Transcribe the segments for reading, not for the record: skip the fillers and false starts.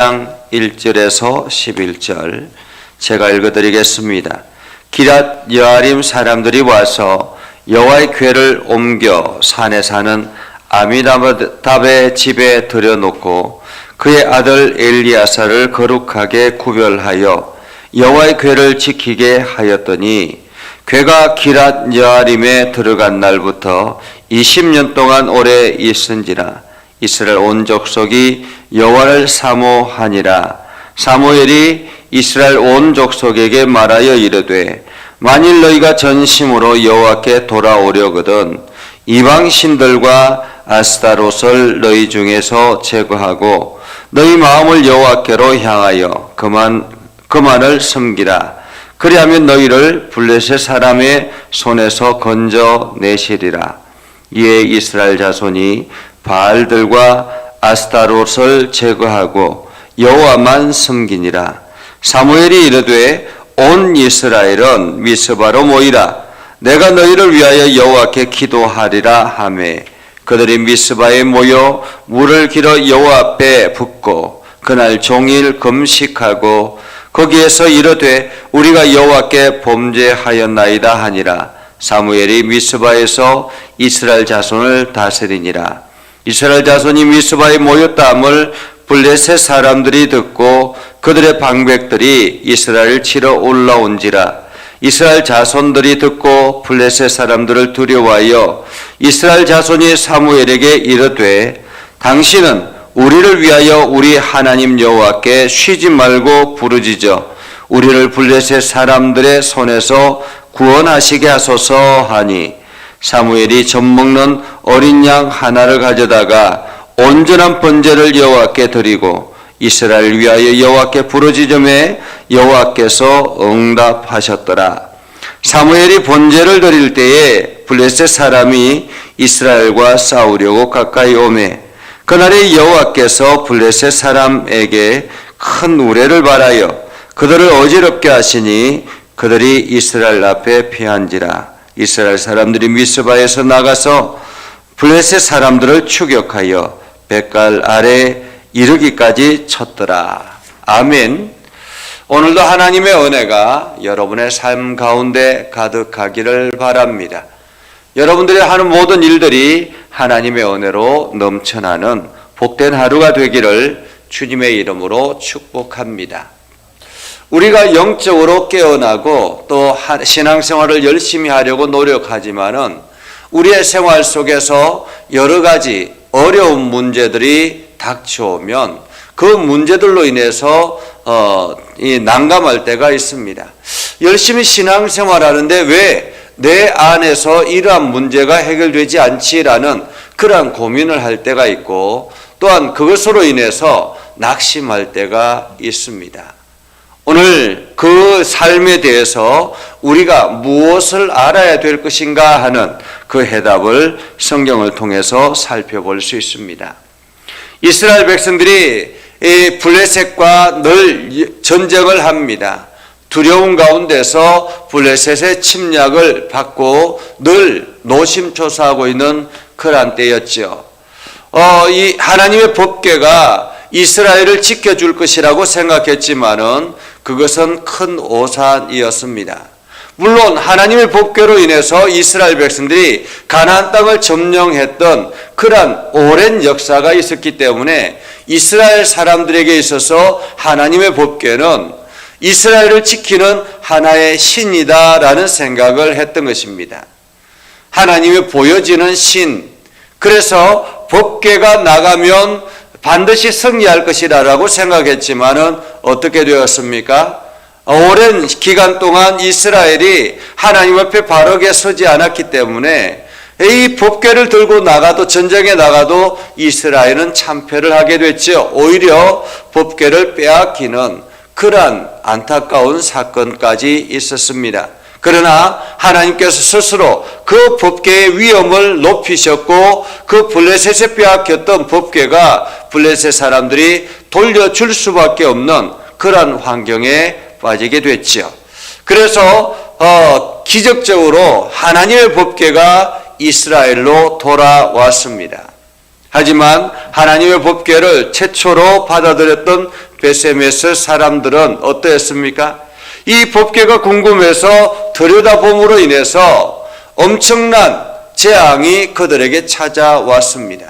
장 1절에서 11절 제가 읽어드리겠습니다. 기랏 여아림 사람들이 와서 여호와의 궤를 옮겨 산에 사는 아미나답의 집에 들여놓고 그의 아들 엘리야사를 거룩하게 구별하여 여호와의 궤를 지키게 하였더니 궤가 기랏 여아림에 들어간 날부터 20년 동안 오래 있은지라 이스라엘 온 족속이 여호와를 사모하니라. 사무엘이 이스라엘 온 족속에게 말하여 이르되 만일 너희가 전심으로 여호와께 돌아오려거든 이방 신들과 아스타롯을 너희 중에서 제거하고 너희 마음을 여호와께로 향하여 그만을 섬기라. 그리하면 너희를 블레셋 사람의 손에서 건져내시리라. 이에 이스라엘 자손이 바알들과 아스타롯을 제거하고 여호와만 섬기니라. 사무엘이 이르되 온 이스라엘은 미스바로 모이라. 내가 너희를 위하여 여호와께 기도하리라 하매 그들이 미스바에 모여 물을 길어 여호와 앞에 붓고 그날 종일 금식하고 거기에서 이르되 우리가 여호와께 범죄하였나이다 하니라. 사무엘이 미스바에서 이스라엘 자손을 다스리니라. 이스라엘 자손이 미스바에 모였다함을 블레셋 사람들이 듣고 그들의 방백들이 이스라엘을 치러 올라온지라. 이스라엘 자손들이 듣고 블레셋 사람들을 두려워하여 이스라엘 자손이 사무엘에게 이르되 당신은 우리를 위하여 우리 하나님 여호와께 쉬지 말고 부르짖어 우리를 블레셋 사람들의 손에서 구원하시게 하소서 하니 사무엘이 젖먹는 어린 양 하나를 가져다가 온전한 번제를 여호와께 드리고 이스라엘 위하여 여호와께 부르짖음에 여호와께서 응답하셨더라. 사무엘이 번제를 드릴 때에 블레셋 사람이 이스라엘과 싸우려고 가까이 오매 그날에 여호와께서 블레셋 사람에게 큰 우레를 발하여 그들을 어지럽게 하시니 그들이 이스라엘 앞에 피한지라. 이스라엘 사람들이 미스바에서 나가서 블레셋 사람들을 추격하여 벳갈 아래 이르기까지 쳤더라. 아멘. 오늘도 하나님의 은혜가 여러분의 삶 가운데 가득하기를 바랍니다. 여러분들이 하는 모든 일들이 하나님의 은혜로 넘쳐나는 복된 하루가 되기를 주님의 이름으로 축복합니다. 우리가 영적으로 깨어나고 또 신앙생활을 열심히 하려고 노력하지만은 우리의 생활 속에서 여러 가지 어려운 문제들이 닥쳐오면 그 문제들로 인해서 난감할 때가 있습니다. 열심히 신앙생활하는데 왜 내 안에서 이러한 문제가 해결되지 않지라는 그러한 고민을 할 때가 있고 또한 그것으로 인해서 낙심할 때가 있습니다. 오늘 그 삶에 대해서 우리가 무엇을 알아야 될 것인가 하는 그 해답을 성경을 통해서 살펴볼 수 있습니다. 이스라엘 백성들이 블레셋과 늘 전쟁을 합니다. 두려움 가운데서 블레셋의 침략을 받고 늘 노심초사하고 있는 그런 때였죠. 이 하나님의 법궤가 이스라엘을 지켜줄 것이라고 생각했지만은 그것은 큰 오산이었습니다. 물론 하나님의 법궤로 인해서 이스라엘 백성들이 가나안 땅을 점령했던 그러한 오랜 역사가 있었기 때문에 이스라엘 사람들에게 있어서 하나님의 법궤는 이스라엘을 지키는 하나의 신이다라는 생각을 했던 것입니다. 하나님이 보여지는 신, 그래서 법궤가 나가면 반드시 승리할 것이라고 생각했지만은 어떻게 되었습니까? 오랜 기간 동안 이스라엘이 하나님 앞에 바르게 서지 않았기 때문에 이 법궤를 들고 나가도 전쟁에 나가도 이스라엘은 참패를 하게 됐죠. 오히려 법궤를 빼앗기는 그러한 안타까운 사건까지 있었습니다. 그러나 하나님께서 스스로 그 법궤의 위엄을 높이셨고 그 블레셋에 빼앗겼던 법궤가 블레셋 사람들이 돌려줄 수밖에 없는 그런 환경에 빠지게 됐죠. 그래서 기적적으로 하나님의 법궤가 이스라엘로 돌아왔습니다. 하지만 하나님의 법궤를 최초로 받아들였던 베세메스 사람들은 어떠했습니까? 이 법궤가 궁금해서 들여다봄으로 인해서 엄청난 재앙이 그들에게 찾아왔습니다.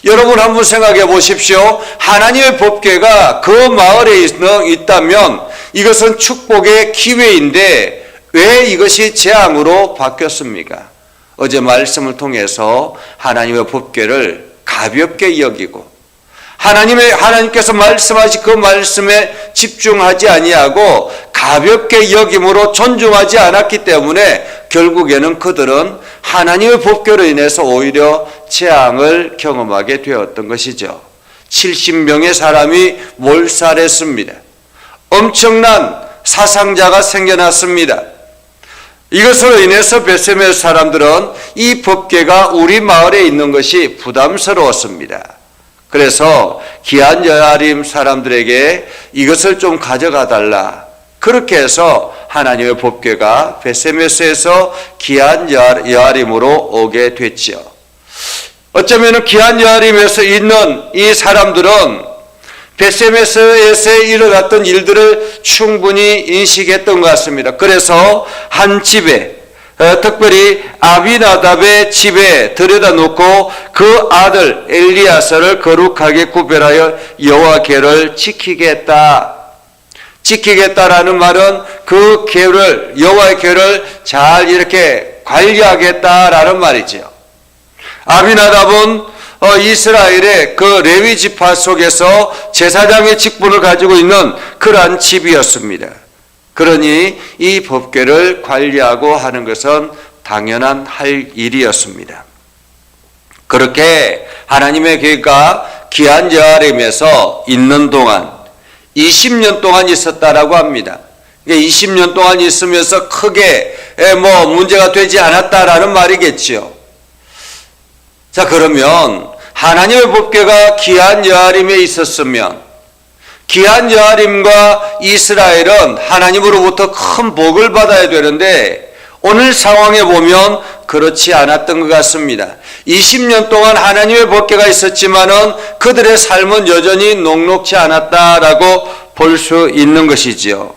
여러분 한번 생각해 보십시오. 하나님의 법궤가 그 마을에 있다면 이것은 축복의 기회인데 왜 이것이 재앙으로 바뀌었습니까? 어제 말씀을 통해서 하나님의 법궤를 가볍게 여기고 하나님께서 말씀하신 그 말씀에 집중하지 아니하고 가볍게 여김으로 존중하지 않았기 때문에 결국에는 그들은 하나님의 법궤로 인해서 오히려 재앙을 경험하게 되었던 것이죠. 70명의 사람이 몰살했습니다. 엄청난 사상자가 생겨났습니다. 이것으로 인해서 베세메스 사람들은 이 법궤가 우리 마을에 있는 것이 부담스러웠습니다. 그래서 기한 여아림 사람들에게 이것을 좀 가져가 달라. 그렇게 해서 하나님의 법궤가 베세메스에서 기한 여아림으로 오게 됐지요. 어쩌면 기한 여아림에서 있는 이 사람들은 베세메스에서 일어났던 일들을 충분히 인식했던 것 같습니다. 그래서 한 집에 특별히 아비나답의 집에 들여다 놓고 그 아들 엘리야사를 거룩하게 구별하여 여호와궤를 지키겠다라는 말은 그 궤를 여호와의 궤를 잘 이렇게 관리하겠다라는 말이죠. 아비나답은 이스라엘의 그 레위 지파 속에서 제사장의 직분을 가지고 있는 그러한 집이었습니다. 그러니 이 법궤를 관리하고 하는 것은 당연한 할 일이었습니다. 그렇게 하나님의 궤가 기한 여아림에서 있는 동안 20년 동안 있었다라고 합니다. 20년 동안 있으면서 크게 문제가 되지 않았다라는 말이겠지요. 자, 그러면 하나님의 법궤가 기한 여아림에 있었으면 기한 여아림과 이스라엘은 하나님으로부터 큰 복을 받아야 되는데 오늘 상황에 보면 그렇지 않았던 것 같습니다. 20년 동안 하나님의 법궤가 있었지만은 그들의 삶은 여전히 녹록지 않았다라고 볼 수 있는 것이지요.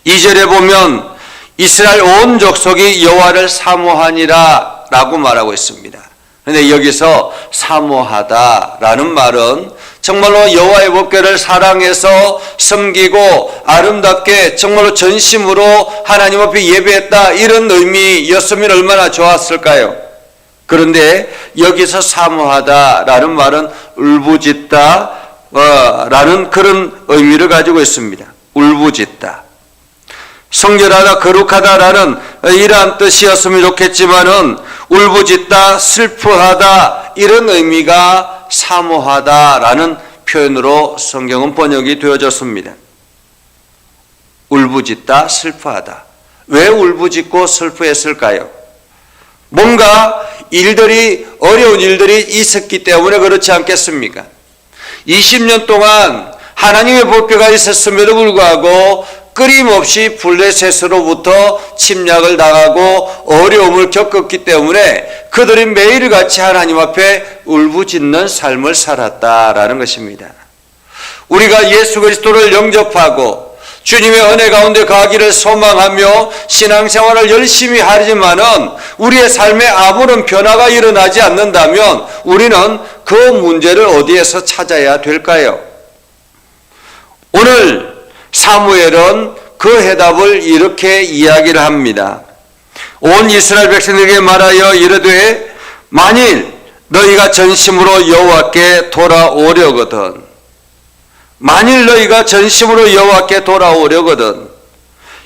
2절에 보면 이스라엘 온 족속이 여호와를 사모하니라 라고 말하고 있습니다. 그런데 여기서 사모하다라는 말은 정말로 여호와의 법궤를 사랑해서 섬기고 아름답게 정말로 전심으로 하나님 앞에 예배했다 이런 의미였으면 얼마나 좋았을까요? 그런데 여기서 사모하다라는 말은 울부짖다 라는 그런 의미를 가지고 있습니다. 울부짖다. 성결하다 거룩하다라는 이러한 뜻이었으면 좋겠지만은 울부짖다 슬퍼하다 이런 의미가 사모하다라는 표현으로 성경은 번역이 되어졌습니다. 울부짖다 슬퍼하다. 왜 울부짖고 슬퍼했을까요? 뭔가 어려운 일들이 있었기 때문에 그렇지 않겠습니까? 20년 동안 하나님의 법궤가 있었음에도 불구하고 끊임없이 블레셋으로부터 침략을 당하고 어려움을 겪었기 때문에 그들이 매일같이 하나님 앞에 울부짖는 삶을 살았다라는 것입니다. 우리가 예수 그리스도를 영접하고 주님의 은혜 가운데 가기를 소망하며 신앙생활을 열심히 하지만은 우리의 삶에 아무런 변화가 일어나지 않는다면 우리는 그 문제를 어디에서 찾아야 될까요? 오늘 사무엘은 그 해답을 이렇게 이야기를 합니다. 온 이스라엘 백성에게 말하여 이르되 만일 너희가 전심으로 여호와께 돌아오려거든 만일 너희가 전심으로 여호와께 돌아오려거든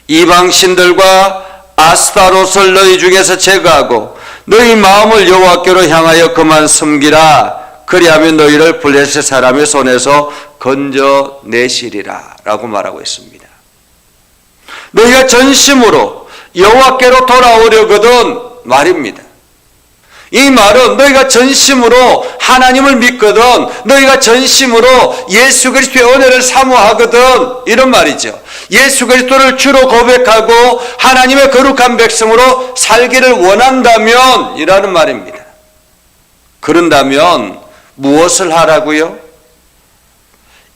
이방 신들과 아스타롯을 너희 중에서 제거하고 너희 마음을 여호와께로 향하여 그만 섬기라 그리하면 너희를 블레셋 사람의 손에서 건져내시리라 라고 말하고 있습니다. 너희가 전심으로 여호와께로 돌아오려거든 말입니다. 이 말은 너희가 전심으로 하나님을 믿거든 너희가 전심으로 예수 그리스도의 은혜를 사모하거든 이런 말이죠. 예수 그리스도를 주로 고백하고 하나님의 거룩한 백성으로 살기를 원한다면 이라는 말입니다. 그런다면 무엇을 하라고요?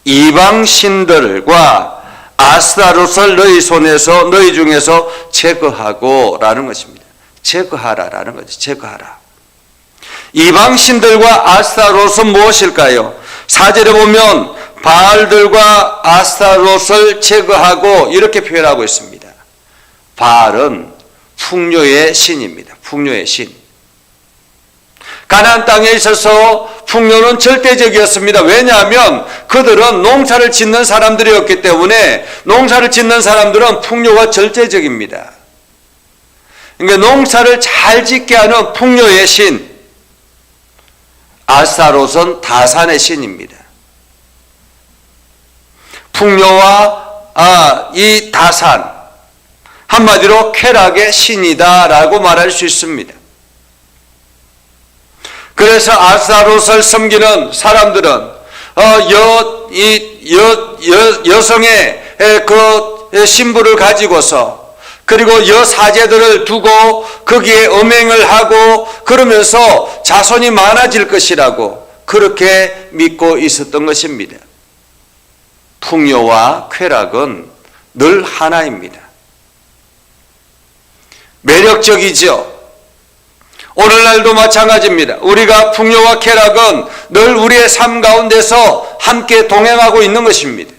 이방 신들과 아스타롯을 너희 손에서 너희 중에서 제거하고 라는 것입니다. 제거하라라는 거죠. 제거하라. 이방 신들과 아스타롯은 무엇일까요? 4절에 보면 바알들과 아스타롯을 제거하고 이렇게 표현하고 있습니다. 바알은 풍요의 신입니다. 풍요의 신. 가나안 땅에 있어서 풍요는 절대적이었습니다. 왜냐하면 그들은 농사를 짓는 사람들이었기 때문에 농사를 짓는 사람들은 풍요가 절대적입니다. 그러니까 농사를 잘 짓게 하는 풍요의 신, 아스타롯은 다산의 신입니다. 풍요와 이 다산, 한마디로 쾌락의 신이다라고 말할 수 있습니다. 그래서 아스타롯을 섬기는 사람들은 여성의 그 신부를 가지고서 그리고 여사제들을 두고 거기에 음행을 하고 그러면서 자손이 많아질 것이라고 그렇게 믿고 있었던 것입니다. 풍요와 쾌락은 늘 하나입니다. 매력적이죠. 오늘날도 마찬가지입니다. 우리가 풍요와 쾌락은 늘 우리의 삶 가운데서 함께 동행하고 있는 것입니다.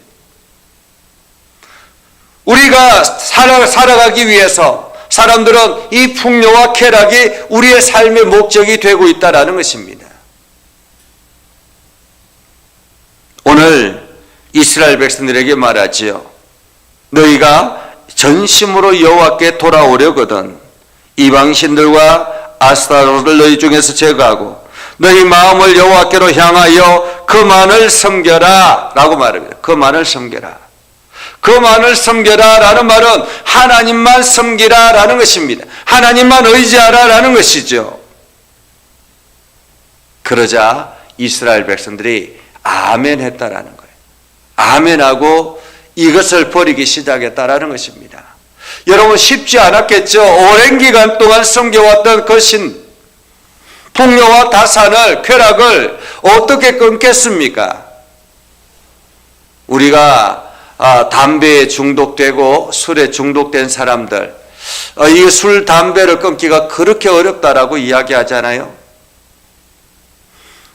우리가 살아가기 위해서 사람들은 이 풍요와 쾌락이 우리의 삶의 목적이 되고 있다는 것입니다. 오늘 이스라엘 백성들에게 말하지요. 너희가 전심으로 여호와께 돌아오려거든 이방신들과 아스타롯을 너희 중에서 제거하고 너희 마음을 여호와께로 향하여 그만을 섬겨라 라고 말합니다. 그만을 섬겨라. 그만을 섬겨라 라는 말은 하나님만 섬기라 라는 것입니다. 하나님만 의지하라 라는 것이죠. 그러자 이스라엘 백성들이 아멘 했다라는 거예요. 아멘하고 이것을 버리기 시작했다라는 것입니다. 여러분 쉽지 않았겠죠. 오랜 기간 동안 섬겨왔던 그 신, 풍요와 다산을, 쾌락을 어떻게 끊겠습니까? 우리가 담배에 중독되고 술에 중독된 사람들, 이 술, 담배를 끊기가 그렇게 어렵다라고 이야기하잖아요.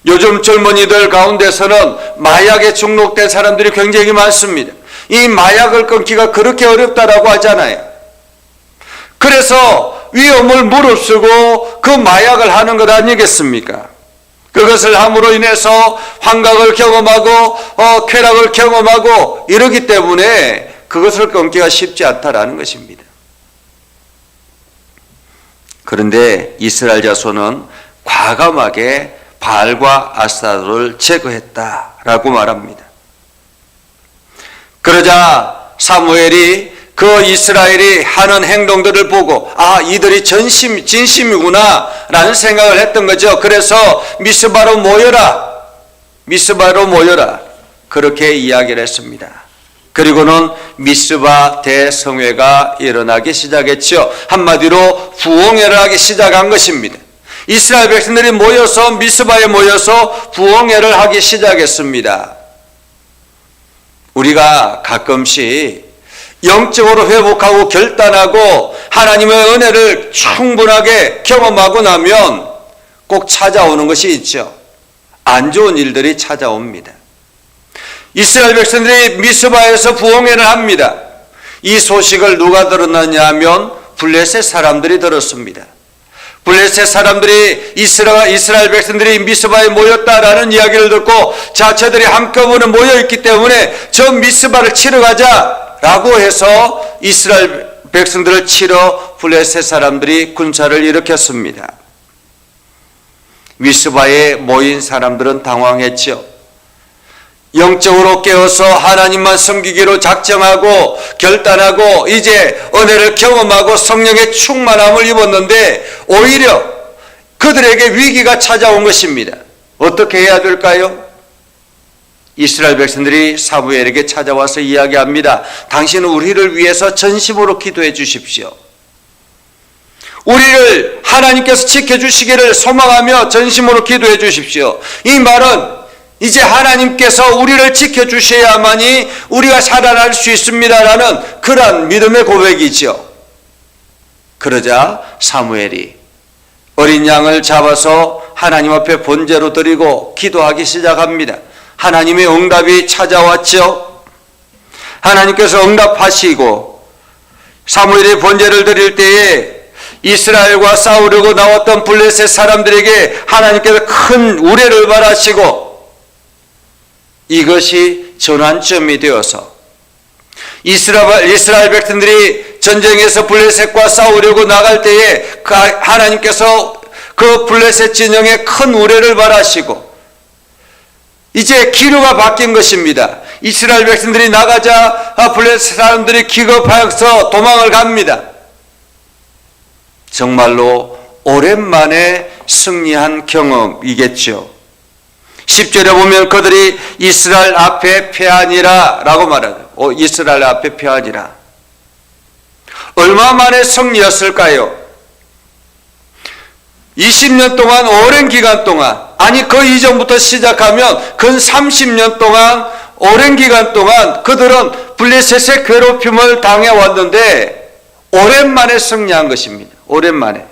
요즘 젊은이들 가운데서는 마약에 중독된 사람들이 굉장히 많습니다. 이 마약을 끊기가 그렇게 어렵다라고 하잖아요. 그래서 위험을 무릅쓰고 그 마약을 하는 것 아니겠습니까? 그것을 함으로 인해서 환각을 경험하고 쾌락을 경험하고 이러기 때문에 그것을 끊기가 쉽지 않다라는 것입니다. 그런데 이스라엘 자손은 과감하게 바알과 아스타롯을 제거했다라고 말합니다. 그러자 사무엘이 그 이스라엘이 하는 행동들을 보고 이들이 진심이구나 라는 생각을 했던 거죠. 그래서 미스바로 모여라. 미스바로 모여라. 그렇게 이야기를 했습니다. 그리고는 미스바 대성회가 일어나기 시작했죠. 한마디로 부흥회를 하기 시작한 것입니다. 이스라엘 백성들이 모여서 미스바에 모여서 부흥회를 하기 시작했습니다. 우리가 가끔씩 영적으로 회복하고 결단하고 하나님의 은혜를 충분하게 경험하고 나면 꼭 찾아오는 것이 있죠. 안 좋은 일들이 찾아옵니다. 이스라엘 백성들이 미스바에서 부흥회를 합니다. 이 소식을 누가 들었느냐 하면 블레셋 사람들이 들었습니다. 블레셋 사람들이 이스라엘 백성들이 미스바에 모였다라는 이야기를 듣고 자, 저들이 한꺼번에 모여있기 때문에 저 미스바를 치러 가자 라고 해서 이스라엘 백성들을 치러 블레셋 사람들이 군사를 일으켰습니다. 미스바에 모인 사람들은 당황했죠. 영적으로 깨어서 하나님만 섬기기로 작정하고 결단하고 이제 은혜를 경험하고 성령의 충만함을 입었는데 오히려 그들에게 위기가 찾아온 것입니다. 어떻게 해야 될까요? 이스라엘 백성들이 사무엘에게 찾아와서 이야기합니다. 당신은 우리를 위해서 전심으로 기도해 주십시오. 우리를 하나님께서 지켜주시기를 소망하며 전심으로 기도해 주십시오. 이 말은 이제 하나님께서 우리를 지켜주셔야만이 우리가 살아날 수 있습니다라는 그러한 믿음의 고백이죠. 그러자 사무엘이 어린 양을 잡아서 하나님 앞에 번제로 드리고 기도하기 시작합니다. 하나님의 응답이 찾아왔죠. 하나님께서 응답하시고 사무엘이 번제를 드릴 때에 이스라엘과 싸우려고 나왔던 블레셋 사람들에게 하나님께서 큰 우레를 발하시고 이것이 전환점이 되어서 이스라엘 백성들이 전쟁에서 블레셋과 싸우려고 나갈 때에 하나님께서 그 블레셋 진영에 큰 우레를 발하시고 이제 기류가 바뀐 것입니다. 이스라엘 백성들이 나가자 블레셋 사람들이 기겁하여서 도망을 갑니다. 정말로 오랜만에 승리한 경험이겠죠. 10절에 보면 그들이 이스라엘 앞에 패하니라 라고 말하죠. 이스라엘 앞에 패하니라. 얼마 만에 승리였을까요? 20년 동안, 오랜 기간 동안, 아니 그 이전부터 시작하면 근 30년 동안, 오랜 기간 동안 그들은 블레셋의 괴롭힘을 당해왔는데 오랜만에 승리한 것입니다. 오랜만에.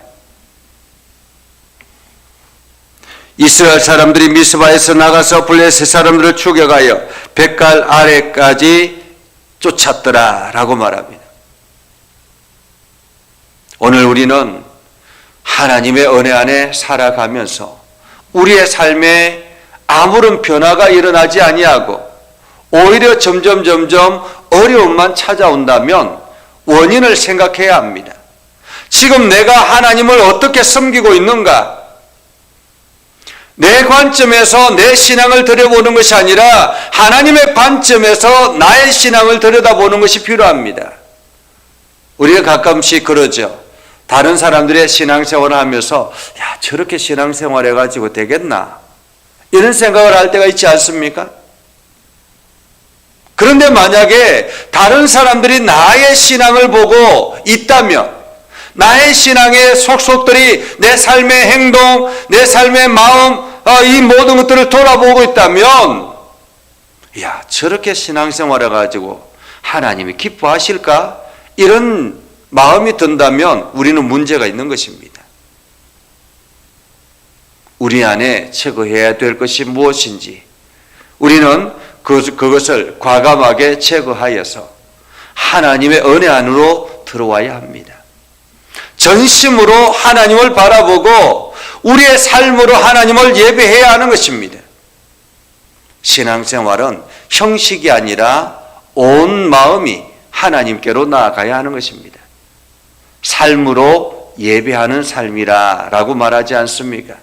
이스라엘 사람들이 미스바에서 나가서 블레셋 사람들을 추격하여 벳갈 아래까지 쫓았더라 라고 말합니다. 오늘 우리는 하나님의 은혜 안에 살아가면서 우리의 삶에 아무런 변화가 일어나지 아니하고 오히려 점점 어려움만 찾아온다면 원인을 생각해야 합니다. 지금 내가 하나님을 어떻게 섬기고 있는가? 내 관점에서 내 신앙을 들여보는 것이 아니라 하나님의 관점에서 나의 신앙을 들여다보는 것이 필요합니다. 우리가 가끔씩 그러죠. 다른 사람들의 신앙생활을 하면서 야 저렇게 신앙생활 해가지고 되겠나? 이런 생각을 할 때가 있지 않습니까? 그런데 만약에 다른 사람들이 나의 신앙을 보고 있다면 나의 신앙의 속속들이 내 삶의 행동, 내 삶의 마음, 이 모든 것들을 돌아보고 있다면 야 저렇게 신앙생활 해가지고 하나님이 기뻐하실까? 이런 마음이 든다면 우리는 문제가 있는 것입니다. 우리 안에 제거해야 될 것이 무엇인지 우리는 그것을 과감하게 제거하여서 하나님의 은혜 안으로 들어와야 합니다. 전심으로 하나님을 바라보고 우리의 삶으로 하나님을 예배해야 하는 것입니다. 신앙생활은 형식이 아니라 온 마음이 하나님께로 나아가야 하는 것입니다. 삶으로 예배하는 삶이라고 말하지 않습니까?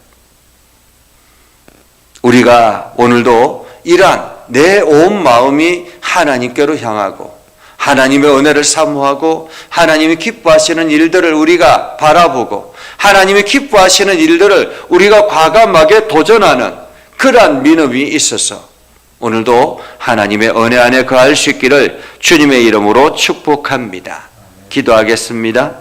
우리가 오늘도 이러한 내 온 마음이 하나님께로 향하고 하나님의 은혜를 사모하고 하나님이 기뻐하시는 일들을 우리가 바라보고 하나님이 기뻐하시는 일들을 우리가 과감하게 도전하는 그러한 믿음이 있어서 오늘도 하나님의 은혜 안에 거할 수 있기를 주님의 이름으로 축복합니다. 기도하겠습니다.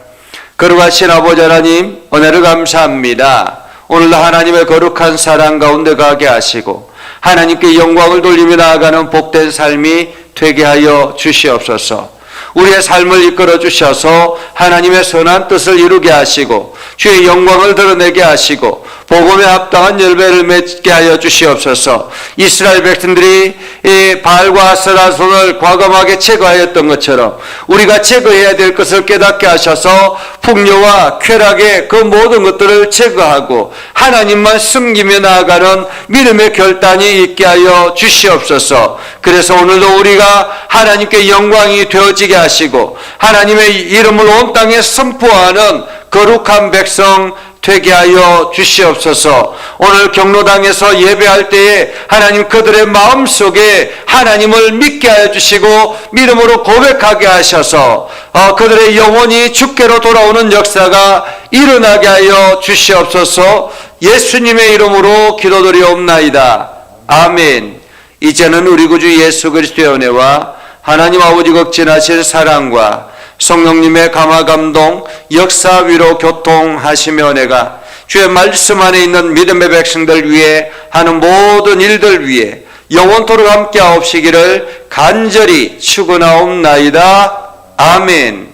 거룩하신 아버지 하나님 은혜를 감사합니다. 오늘도 하나님의 거룩한 사랑 가운데 가게 하시고 하나님께 영광을 돌리며 나아가는 복된 삶이 되게 하여 주시옵소서. 우리의 삶을 이끌어 주셔서 하나님의 선한 뜻을 이루게 하시고 주의 영광을 드러내게 하시고 복음에 합당한 열매를 맺게 하여 주시옵소서. 이스라엘 백성들이 이 바알과 아세라 손을 과감하게 제거하였던 것처럼 우리가 제거해야 될 것을 깨닫게 하셔서 풍요와 쾌락의 그 모든 것들을 제거하고 하나님만 숨기며 나아가는 믿음의 결단이 있게 하여 주시옵소서. 그래서 오늘도 우리가 하나님께 영광이 되어지게 하시고 하나님의 이름을 온 땅에 선포하는 거룩한 백성 되게 하여 주시옵소서. 오늘 경로당에서 예배할 때에 하나님 그들의 마음속에 하나님을 믿게 하여 주시고 믿음으로 고백하게 하셔서 그들의 영혼이 주께로 돌아오는 역사가 일어나게 하여 주시옵소서. 예수님의 이름으로 기도드리옵나이다. 아멘. 이제는 우리 구주 예수 그리스도의 은혜와 하나님 아버지 극진하신 사랑과 성령님의 감화 감동 역사 위로 교통하시며 은혜가 주의 말씀 안에 있는 믿음의 백성들 위해 하는 모든 일들 위해 영원토록 함께 하옵시기를 간절히 축원하옵나이다. 아멘.